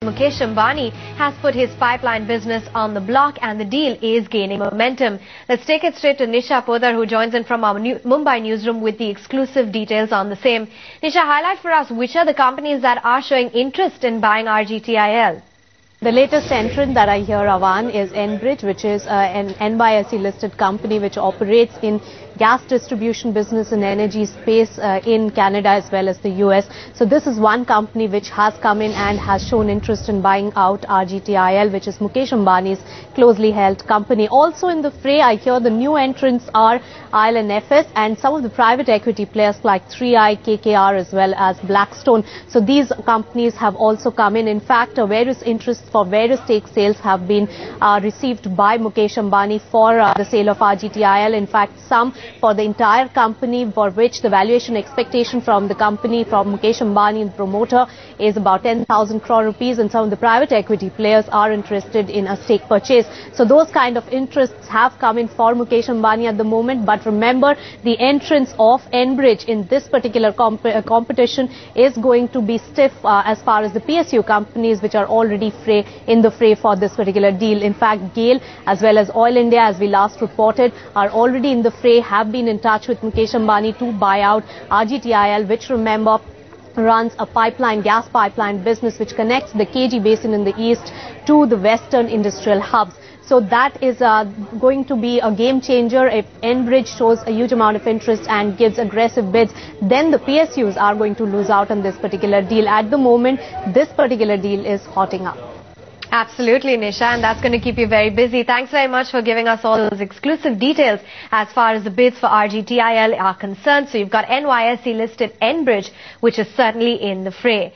Mukesh Ambani has put his pipeline business on the block and the deal is gaining momentum. Let's take it straight to Nisha Podar, who joins in from our Mumbai newsroom with the exclusive details on the same. Nisha, highlight for us which are the companies that are showing interest in buying RGTIL. The latest entrant that I hear, Avan, is Enbridge, which is an NYSE listed company which operates in gas distribution business and energy space in Canada as well as the US. So this is one company which has come in and has shown interest in buying out RGTIL, which is Mukesh Ambani's closely held company. Also in the fray, I hear the new entrants are IL&FS and some of the private equity players like 3i, KKR as well as Blackstone. So these companies have also come in. In fact, various interests for various stake sales have been received by Mukesh Ambani for the sale of RGTIL. In fact, some for the entire company, for which the valuation expectation from the company, from Mukesh Ambani, the promoter, is about 10,000 crore rupees, and some of the private equity players are interested in a stake purchase. So those kind of interests have come in for Mukesh Ambani at the moment. But remember, the entrance of Enbridge in this particular competition is going to be stiff as far as the PSU companies which are already in the fray for this particular deal. In fact, GAIL as well as Oil India, as we last reported, are already in the fray, have been in touch with Mukesh Ambani to buy out RGTIL, which, remember, runs a gas pipeline business which connects the KG Basin in the east to the western industrial hubs. So that is going to be a game changer. If Enbridge shows a huge amount of interest and gives aggressive bids, then the PSUs are going to lose out on this particular deal. At the moment, this particular deal is hotting up. Absolutely, Nisha, and that's going to keep you very busy. Thanks very much for giving us all those exclusive details as far as the bids for RGTIL are concerned. So you've got NYSE listed Enbridge, which is certainly in the fray.